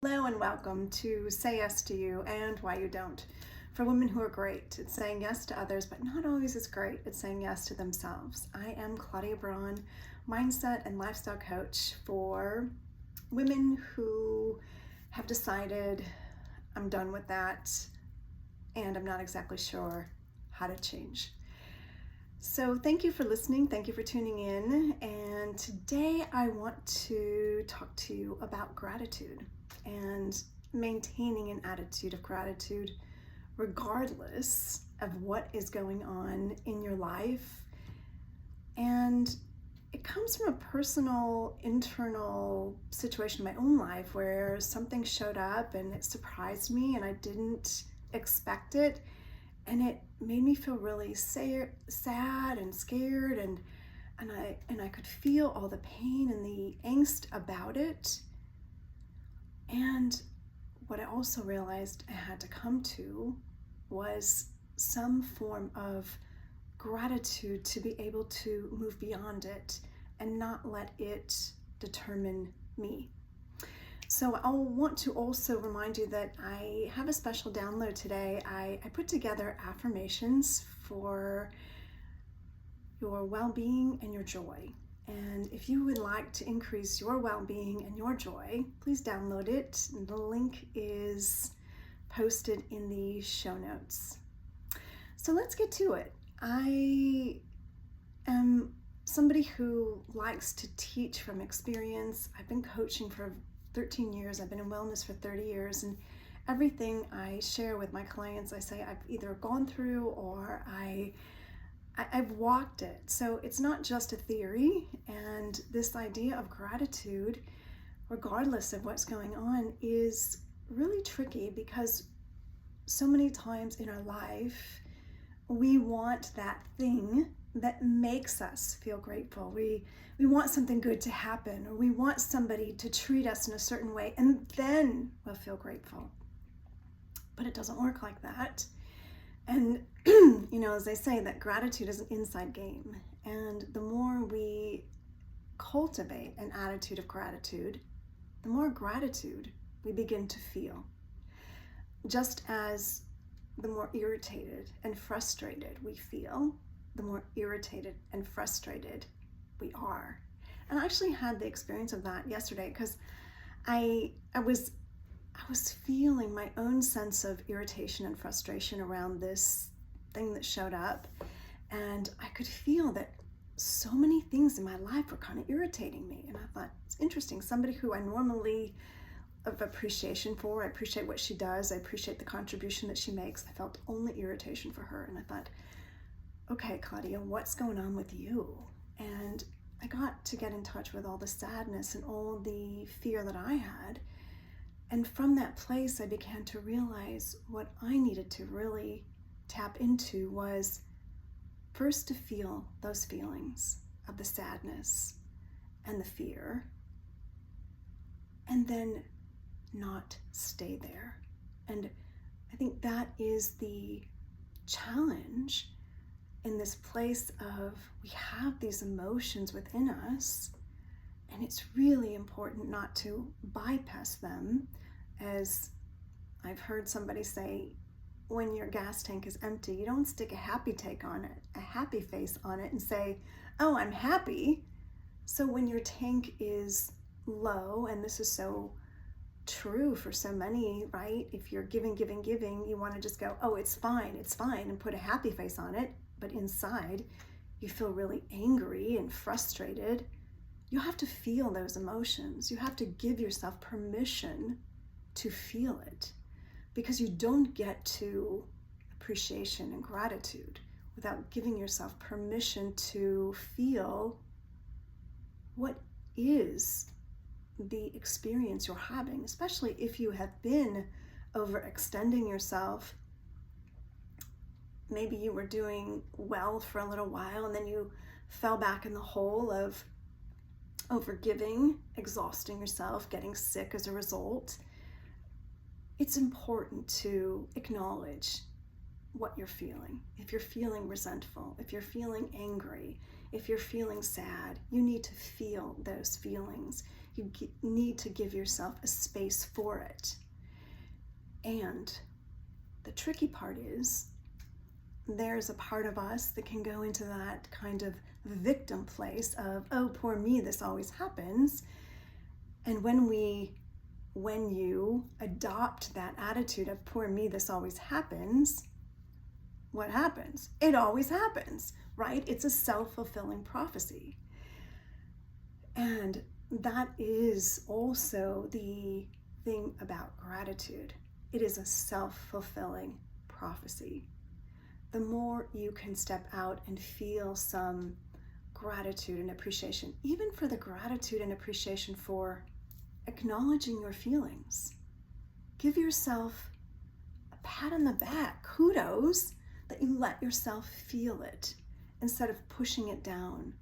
Hello and welcome to Say Yes to You and Why You Don't. For women who are great at saying yes to others, but not always as great at saying yes to themselves. I am Claudia Braun, mindset and lifestyle coach for women who have decided I'm done with that and I'm not exactly sure how to change. So thank you for listening. Thank you for tuning in. And today I want to talk to you about gratitude and maintaining an attitude of gratitude regardless of what is going on in your life. And it comes from a personal, internal situation in my own life where something showed up and it surprised me and I didn't expect it. And it made me feel really sad and scared, and I could feel all the pain and the angst about it. And what I also realized I had to come to was some form of gratitude to be able to move beyond it and not let it determine me. So I want to also remind you that I have a special download today. I put together affirmations for your well-being and your joy. And if you would like to increase your well-being and your joy, please download it. The link is posted in the show notes. So let's get to it. I am somebody who likes to teach from experience. I've been coaching for 13 years. I've been in wellness for 30 years, and everything I share with my clients, I say I've either gone through or I've walked it. So it's not just a theory, and this idea of gratitude, regardless of what's going on, is really tricky because so many times in our life, we want that thing that makes us feel grateful. We want something good to happen, or we want somebody to treat us in a certain way, and then we'll feel grateful. But it doesn't work like that. And, as they say, that gratitude is an inside game. And the more we cultivate an attitude of gratitude, the more gratitude we begin to feel. Just as the more irritated and frustrated we feel, the more irritated and frustrated we are. And I actually had the experience of that yesterday because I was feeling my own sense of irritation and frustration around this thing that showed up. And I could feel that so many things in my life were kind of irritating me. And I thought, it's interesting, somebody who I normally have appreciation for, I appreciate what she does, I appreciate the contribution that she makes, I felt only irritation for her. And I thought, okay, Claudia, what's going on with you? And I got to get in touch with all the sadness and all the fear that I had. And from that place, I began to realize what I needed to really tap into was first to feel those feelings of the sadness and the fear, and then not stay there. And I think that is the challenge in this place of we have these emotions within us, and it's really important not to bypass them. As I've heard somebody say, when your gas tank is empty, you don't stick a happy face on it and say, oh, I'm happy. So when your tank is low, and this is so true for so many, right? If you're giving, you want to just go, oh, it's fine, and put a happy face on it. But inside, you feel really angry and frustrated. You have to feel those emotions. You have to give yourself permission to feel it, because you don't get to appreciation and gratitude without giving yourself permission to feel what is the experience you're having, especially if you have been overextending yourself. Maybe you were doing well for a little while and then you fell back in the hole of overgiving, exhausting yourself, getting sick as a result. It's important to acknowledge what you're feeling. If you're feeling resentful, if you're feeling angry, if you're feeling sad, you need to feel those feelings. You need to give yourself a space for it. And the tricky part is there's a part of us that can go into that kind of victim place of, oh, poor me, this always happens. And when you adopt that attitude of poor me, this always happens, what happens? It always happens, right? It's a self-fulfilling prophecy. And that is also the thing about gratitude. It is a self-fulfilling prophecy. The more you can step out and feel some gratitude and appreciation, even for the gratitude and appreciation for acknowledging your feelings. Give yourself a pat on the back, kudos, that you let yourself feel it instead of pushing it down.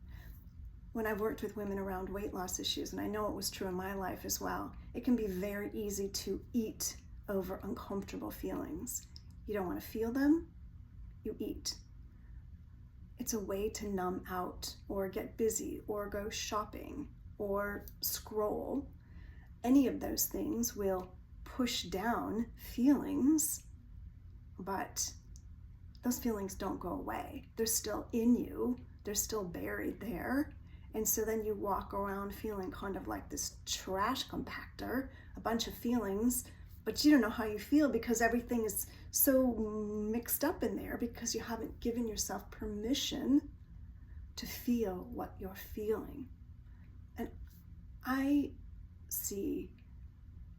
When I've worked with women around weight loss issues, and I know it was true in my life as well, it can be very easy to eat over uncomfortable feelings. You don't want to feel them, you eat. It's a way to numb out or get busy or go shopping or scroll. Any of those things will push down feelings, but those feelings don't go away. They're still in you. They're still buried there. And so then you walk around feeling kind of like this trash compactor, a bunch of feelings, but you don't know how you feel because everything is so mixed up in there because you haven't given yourself permission to feel what you're feeling. And I see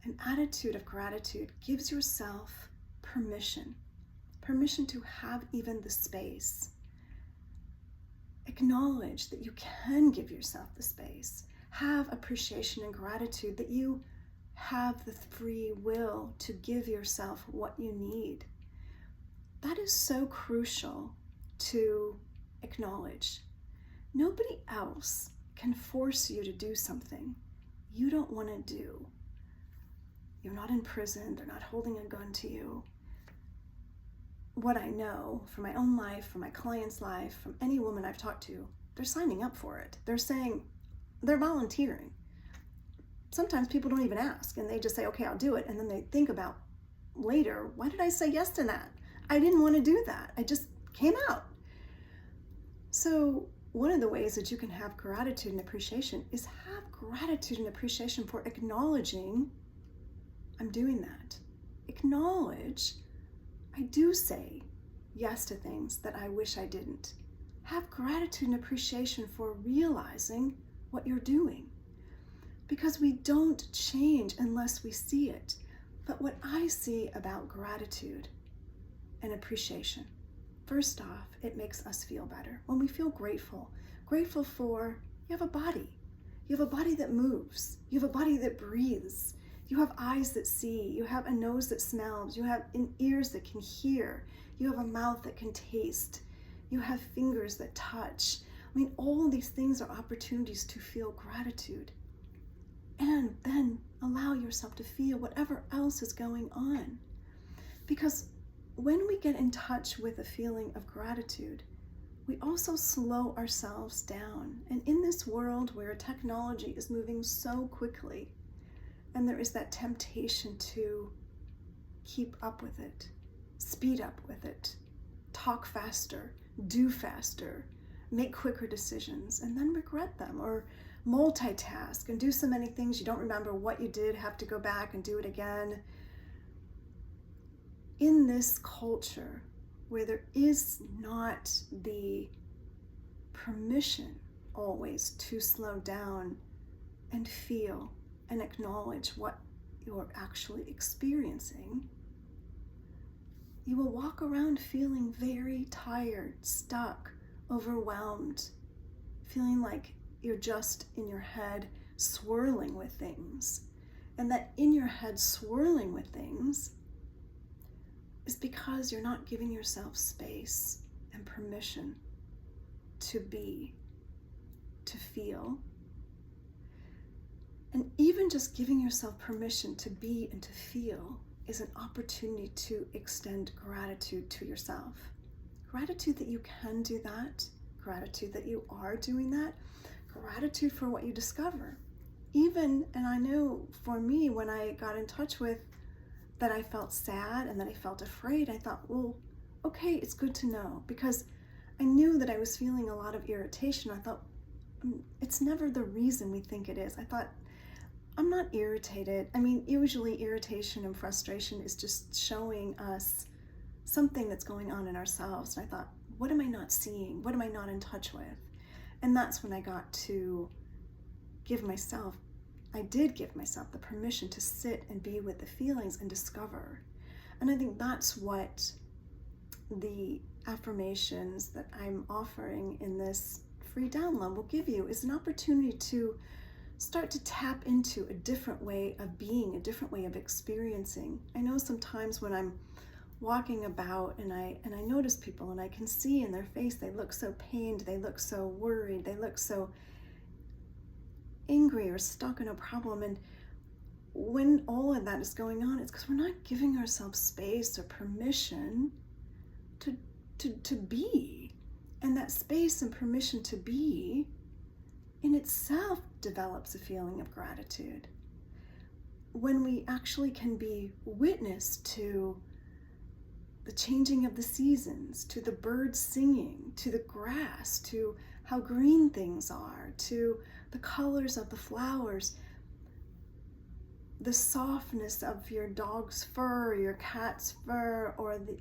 an attitude of gratitude gives yourself permission to have even the space. Acknowledge that you can give yourself the space. Have appreciation and gratitude that you have the free will to give yourself what you need. That is so crucial to acknowledge. Nobody else can force you to do something you don't want to do. You're not in prison. They're not holding a gun to you. What I know from my own life, from my client's life, from any woman I've talked to, they're signing up for it. They're saying, they're volunteering. Sometimes people don't even ask and they just say, okay, I'll do it. And then they think about later, why did I say yes to that? I didn't want to do that. I just came out. So one of the ways that you can have gratitude and appreciation is have gratitude and appreciation for acknowledging, I'm doing that. Acknowledge, I do say yes to things that I wish I didn't. Have gratitude and appreciation for realizing what you're doing. Because we don't change unless we see it. But what I see about gratitude and appreciation, first off, it makes us feel better. When we feel grateful for, you have a body. You have a body that moves. You have a body that breathes. You have eyes that see. You have a nose that smells. You have ears that can hear. You have a mouth that can taste. You have fingers that touch. I mean, all these things are opportunities to feel gratitude. And then allow yourself to feel whatever else is going on. Because when we get in touch with a feeling of gratitude, we also slow ourselves down. And in this world where technology is moving so quickly, and there is that temptation to keep up with it, speed up with it, talk faster, do faster, make quicker decisions, and then regret them, or multitask and do so many things you don't remember what you did, have to go back and do it again. In this culture where there is not the permission always to slow down and feel and acknowledge what you're actually experiencing, you will walk around feeling very tired, stuck, overwhelmed, feeling like you're just in your head swirling with things. And that in your head swirling with things is because you're not giving yourself space and permission to be, to feel. And even just giving yourself permission to be and to feel is an opportunity to extend gratitude to yourself. Gratitude that you can do that, gratitude that you are doing that, gratitude for what you discover. and I know for me, when I got in touch with that I felt sad and that I felt afraid, I thought, well, okay, it's good to know, because I knew that I was feeling a lot of irritation. I thought, it's never the reason we think it is. I thought, I'm not irritated. I mean, usually irritation and frustration is just showing us something that's going on in ourselves. And I thought, what am I not seeing? What am I not in touch with? And that's when I got to I did give myself the permission to sit and be with the feelings and discover. And I think that's what the affirmations that I'm offering in this free download will give you, is an opportunity to start to tap into a different way of being, a different way of experiencing. I know sometimes when I'm walking about and I notice people and I can see in their face, they look so pained, they look so worried, they look so angry or stuck in a problem. And when all of that is going on, it's because we're not giving ourselves space or permission to be. And that space and permission to be in itself develops a feeling of gratitude. When we actually can be witness to the changing of the seasons, to the birds singing, to the grass, to how green things are, to the colors of the flowers, the softness of your dog's fur, or your cat's fur, or the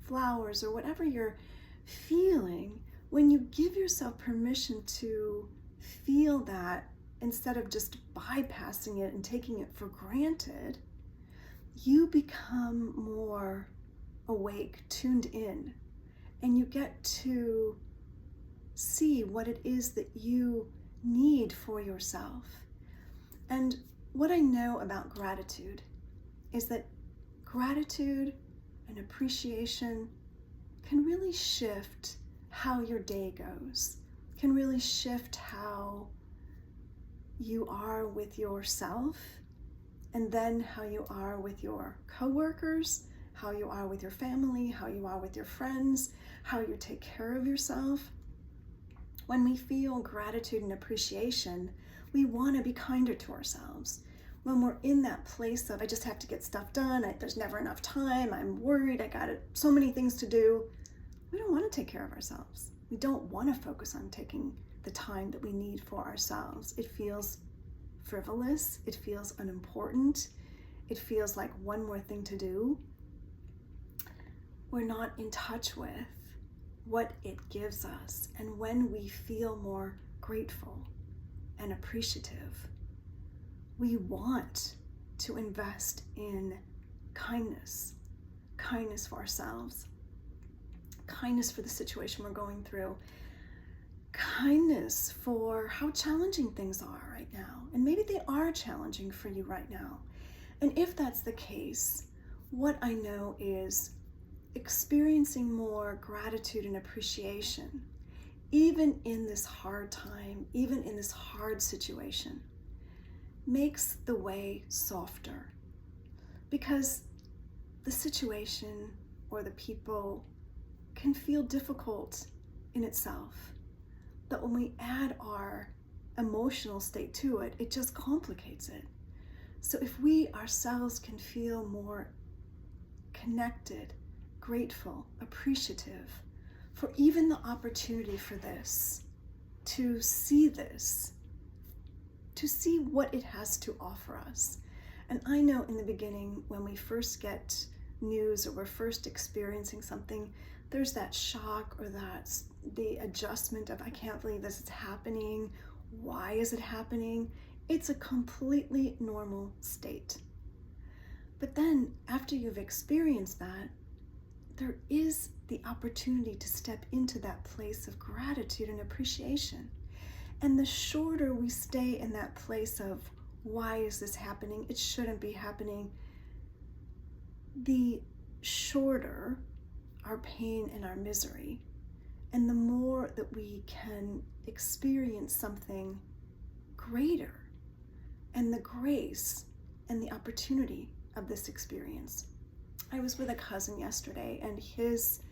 flowers, or whatever you're feeling, when you give yourself permission to feel that instead of just bypassing it and taking it for granted, you become more awake, tuned in, and you get to see what it is that you need for yourself. And what I know about gratitude is that gratitude and appreciation can really shift how your day goes, can really shift how you are with yourself, and then how you are with your coworkers, how you are with your family, how you are with your friends, how you take care of yourself. When we feel gratitude and appreciation, we want to be kinder to ourselves. When we're in that place of, I just have to get stuff done, there's never enough time, I'm worried, I got so many things to do, we don't want to take care of ourselves. We don't want to focus on taking the time that we need for ourselves. It feels frivolous, it feels unimportant, it feels like one more thing to do. We're not in touch with what it gives us. And when we feel more grateful and appreciative, we want to invest in kindness for ourselves, kindness for the situation we're going through, kindness for how challenging things are right now. And maybe they are challenging for you right now. And if that's the case, what I know is experiencing more gratitude and appreciation, even in this hard time, even in this hard situation, makes the way softer. Because the situation or the people can feel difficult in itself. But when we add our emotional state to it, it just complicates it. So if we ourselves can feel more connected, grateful, appreciative for even the opportunity for this, to see what it has to offer us. And I know in the beginning, when we first get news or we're first experiencing something, there's that shock or the adjustment of, I can't believe this is happening. Why is it happening? It's a completely normal state. But then after you've experienced that, there is the opportunity to step into that place of gratitude and appreciation. And the shorter we stay in that place of, why is this happening? It shouldn't be happening. The shorter our pain and our misery, and the more that we can experience something greater, and the grace and the opportunity of this experience. I was with a cousin yesterday, and his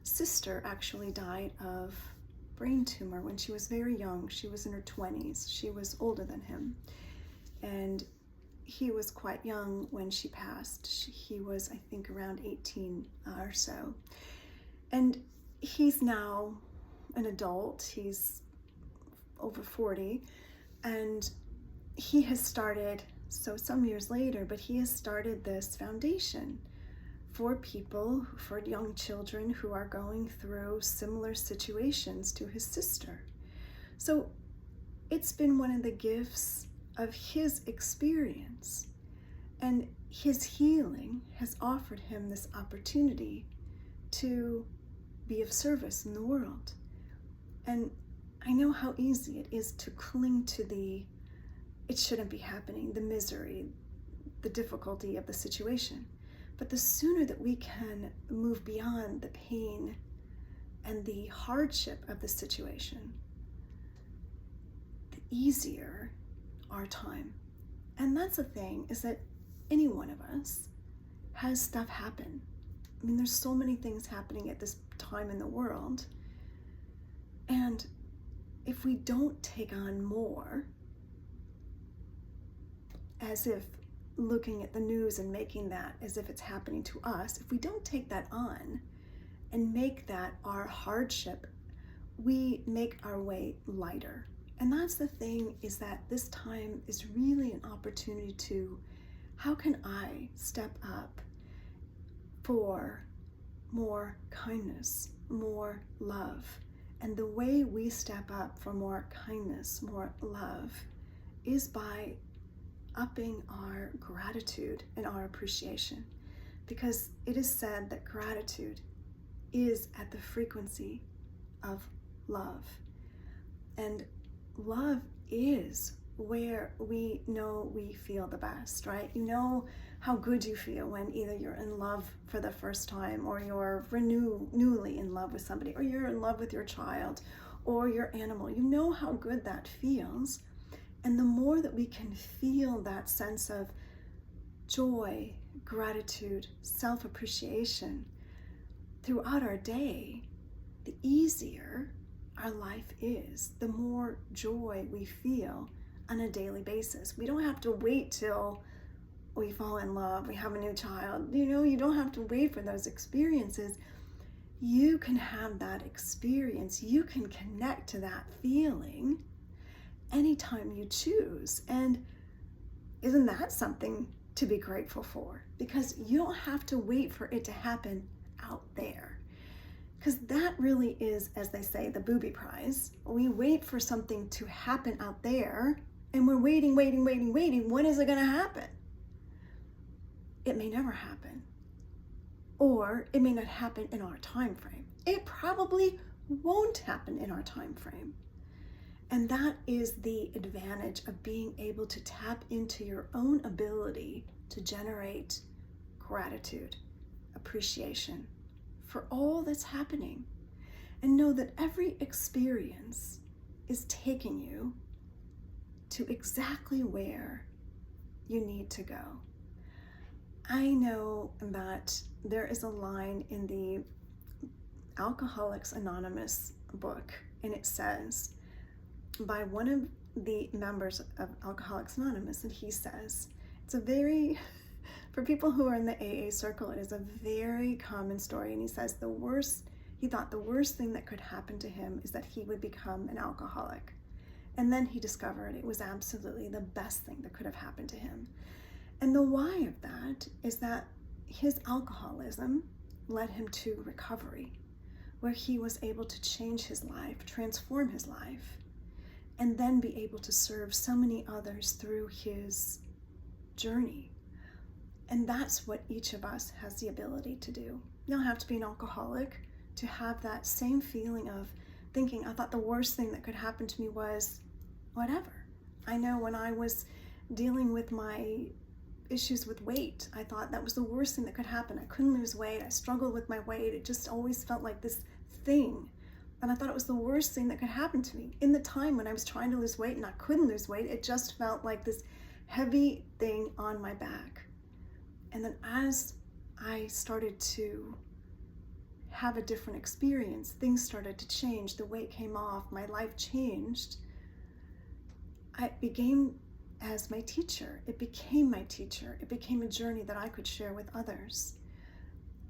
sister actually died of brain tumor when she was very young. She was in her 20s. She was older than him. and he was quite young when she passed. He was, I think, around 18 or so. And he's now an adult. He's over 40, and he has started, so some years later, but he has started this foundation for people, for young children who are going through similar situations to his sister. So it's been one of the gifts of his experience, and his healing has offered him this opportunity to be of service in the world. And I know how easy it is to cling to it shouldn't be happening, the misery, the difficulty of the situation. But the sooner that we can move beyond the pain and the hardship of the situation, the easier our time. And that's the thing, is that any one of us has stuff happen. I mean, there's so many things happening at this time in the world. And if we don't take on more, as if looking at the news and making that as if it's happening to us, if we don't take that on and make that our hardship, we make our way lighter. And that's the thing, is that this time is really an opportunity to, how can I step up for more kindness, more love? And the way we step up for more kindness, more love, is by upping our gratitude and our appreciation. Because it is said that gratitude is at the frequency of love. And love is where we know we feel the best, right? You know how good you feel when either you're in love for the first time, or you're newly in love with somebody, or you're in love with your child or your animal. You know how good that feels. And the more that we can feel that sense of joy, gratitude, self-appreciation throughout our day, the easier our life is, the more joy we feel on a daily basis. We don't have to wait till we fall in love, we have a new child. You don't have to wait for those experiences. You can have that experience. You can connect to that feeling anytime you choose. And isn't that something to be grateful for? Because you don't have to wait for it to happen out there. Because that really is, as they say, the booby prize. We wait for something to happen out there, and we're waiting. When is it going to happen? It may never happen. Or it may not happen in our time frame. It probably won't happen in our time frame. And that is the advantage of being able to tap into your own ability to generate gratitude, appreciation for all that's happening. And know that every experience is taking you to exactly where you need to go. I know that there is a line in the Alcoholics Anonymous book, and it says, by one of the members of Alcoholics Anonymous, and he says, for people who are in the AA circle, it is a very common story. And he says he thought the worst thing that could happen to him is that he would become an alcoholic. And then he discovered it was absolutely the best thing that could have happened to him. And the why of that is that his alcoholism led him to recovery, where he was able to change his life, transform his life, and then be able to serve so many others through his journey. And that's what each of us has the ability to do. You don't have to be an alcoholic to have that same feeling of thinking, I thought the worst thing that could happen to me was whatever. I know when I was dealing with my issues with weight, I thought that was the worst thing that could happen. I couldn't lose weight. I struggled with my weight. It just always felt like this thing. And I thought it was the worst thing that could happen to me. In the time when I was trying to lose weight and I couldn't lose weight, it just felt like this heavy thing on my back. And then as I started to have a different experience, things started to change. The weight came off, my life changed. I became as my teacher. It became my teacher. It became a journey that I could share with others.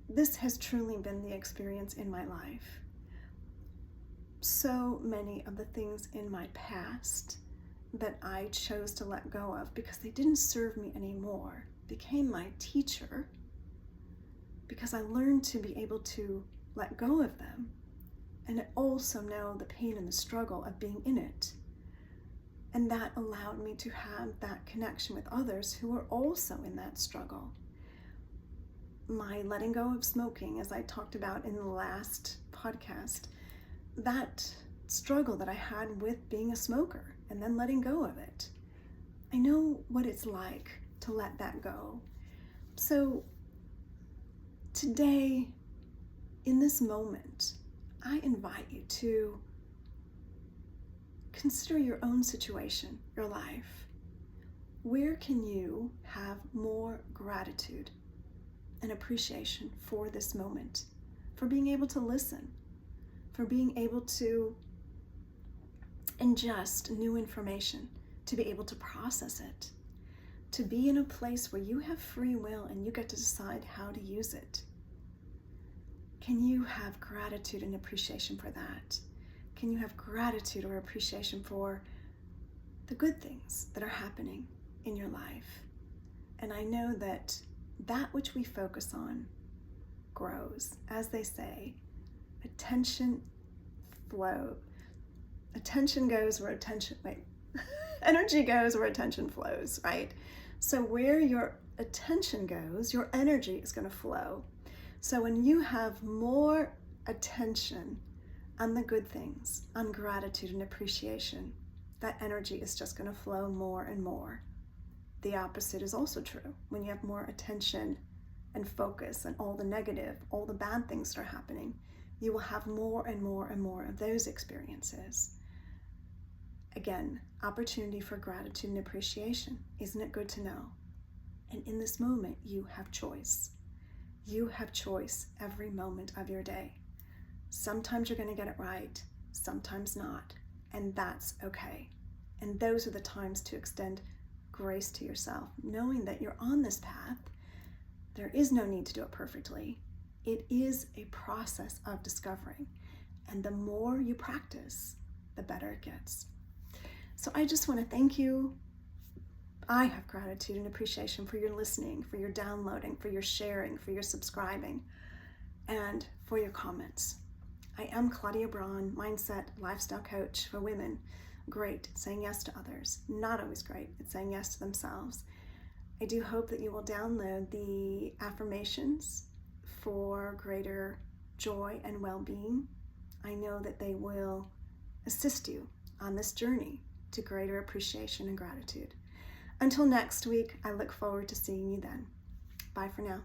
This has truly been the experience in my life. So many of the things in my past that I chose to let go of because they didn't serve me anymore became my teacher, because I learned to be able to let go of them and also know the pain and the struggle of being in it. And that allowed me to have that connection with others who were also in that struggle. My letting go of smoking, as I talked about in the last podcast, that struggle that I had with being a smoker and then letting go of it. I know what it's like to let that go. So today, in this moment, I invite you to consider your own situation, your life. Where can you have more gratitude and appreciation for this moment, for being able to listen, for being able to ingest new information, to be able to process it, to be in a place where you have free will and you get to decide how to use it? Can you have gratitude and appreciation for that? Can you have gratitude or appreciation for the good things that are happening in your life? And I know that that which we focus on grows. As they say, attention goes where energy goes where attention flows, right? So where your attention goes, your energy is going to flow. So when you have more attention on the good things, on gratitude and appreciation, that energy is just going to flow more and more. The opposite is also true. When you have more attention and focus on all the negative, all the bad things that are happening, you will have more and more and more of those experiences. Again, opportunity for gratitude and appreciation. Isn't it good to know? And in this moment, you have choice. You have choice every moment of your day. Sometimes you're going to get it right, sometimes not, and that's okay. And those are the times to extend grace to yourself, knowing that you're on this path. There is no need to do it perfectly. It is a process of discovering, and the more you practice, the better it gets. So I just want to thank you. I have gratitude and appreciation for your listening, for your downloading, for your sharing, for your subscribing, and for your comments. I am Claudia Braun, mindset lifestyle coach for women. Great at saying yes to others. Not always great at saying yes to themselves. I do hope that you will download the affirmations for greater joy and well-being. I know that they will assist you on this journey to greater appreciation and gratitude. Until next week, I look forward to seeing you then. Bye for now.